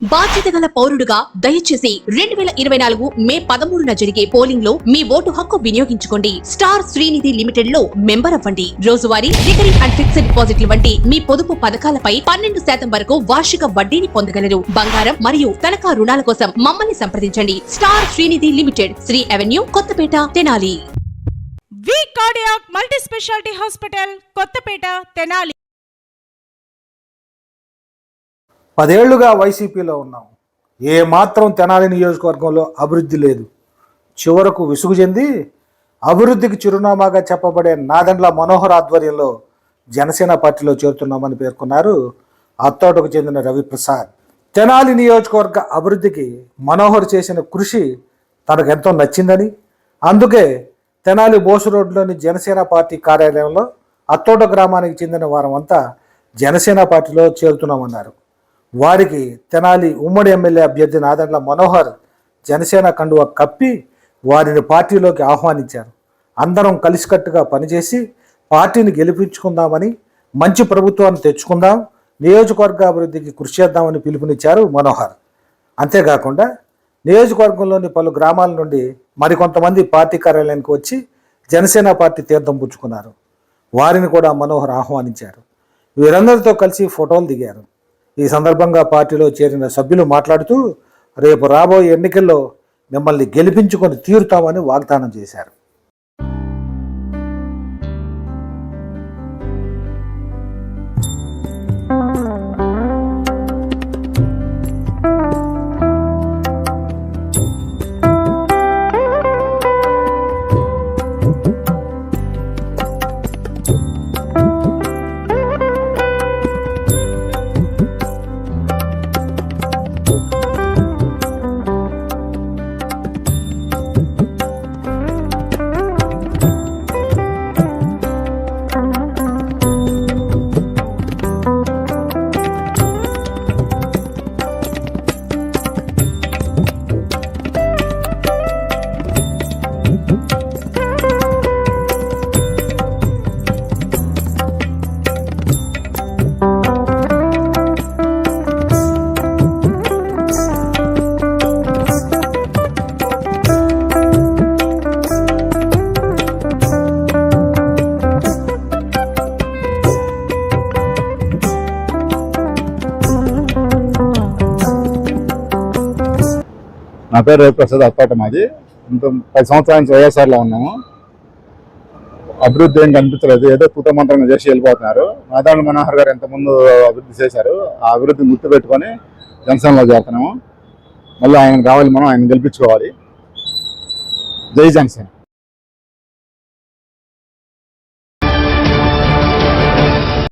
బాధ్యత గల పౌరుడుగా దయచేసి 2024 మే 13న జరిగే పోలింగ్ లో మీ ఓటు హక్కు వినియోగించుకోండి. స్టార్ శ్రీనిధి లిమిటెడ్ లో మెంబర్ అవ్వండి. రోజువారీ రికరింగ్ అండ్ ఫిక్స్డ్ డిపాజిట్ల వంటి మీ పొదుపు పథకాలపై 12% వరకు వార్షిక వడ్డీని పొందగలరు. బంగారం మరియు తనఖా రుణాల కోసం మమ్మల్ని సంప్రదించండి. Star Srinidhi limited, Sri avenue, Kothapeta, Tenali. V cardiac multi speciality hospital, Kothapeta, Tenali. 10 ఏళ్లుగా వైసీపీలో ఉన్నాం. ఏమాత్రం తెనాలి నియోజకవర్గంలో అభివృద్ధి లేదు. చివరకు విసుగు చెంది అభివృద్ధికి చిరునామాగా చెప్పబడే నాదెండ్ల మనోహర్ ఆధ్వర్యంలో జనసేన పార్టీలో చేరుతున్నామని పేర్కొన్నారు అత్తోటకు చెందిన రవిప్రసాద్. తెనాలి నియోజకవర్గ అభివృద్ధికి మనోహర్ చేసిన కృషి తనకెంతో నచ్చిందని, అందుకే తెనాలి బోసు రోడ్లోని జనసేన పార్టీ కార్యాలయంలో అత్తోట గ్రామానికి చెందిన వారమంతా జనసేన పార్టీలో చేరుతున్నామన్నారు. వారికి తెనాలి ఉమ్మడి ఎమ్మెల్యే అభ్యర్థి నాదెండ్ల మనోహర్ జనసేన కండువా కప్పి వారిని పార్టీలోకి ఆహ్వానించారు. అందరం కలిసికట్టుగా పనిచేసి పార్టీని గెలిపించుకుందామని, మంచి ప్రభుత్వాన్ని తెచ్చుకుందాం, నియోజకవర్గ అభివృద్ధికి కృషి చేద్దామని పిలుపునిచ్చారు మనోహర్. అంతేకాకుండా నియోజకవర్గంలోని పలు గ్రామాల నుండి మరికొంతమంది పార్టీ కార్యాలయానికి వచ్చి జనసేన పార్టీ తీర్థం పుచ్చుకున్నారు. వారిని కూడా మనోహర్ ఆహ్వానించారు. వీరందరితో కలిసి ఫోటోలు దిగారు. ఈ సందర్భంగా పార్టీలో చేరిన సభ్యులు మాట్లాడుతూ రేపు రాబోయే ఎన్నికల్లో మిమ్మల్ని గెలిపించుకొని తీరుతామని వాగ్దానం చేశారు. నా పేరు రవిప్రసాద్. అత్తోట మాది. 10 సంవత్సరాల నుంచి వైఎస్ఆర్లో ఉన్నాము. అభివృద్ధి ఏం కనిపించలేదు, ఏదో తూత మంత్రంగా చేసి వెళ్ళిపోతున్నారు. నాదెండ్ల మనోహర్ గారు ఎంతమంది అభివృద్ధి చేశారు, ఆ అభివృద్ధిని గుర్తుపెట్టుకొని జనసేనలో చేస్తున్నాము. మళ్ళీ ఆయన కావాలి, మనం ఆయన గెలిపించుకోవాలి. జై జనసేన.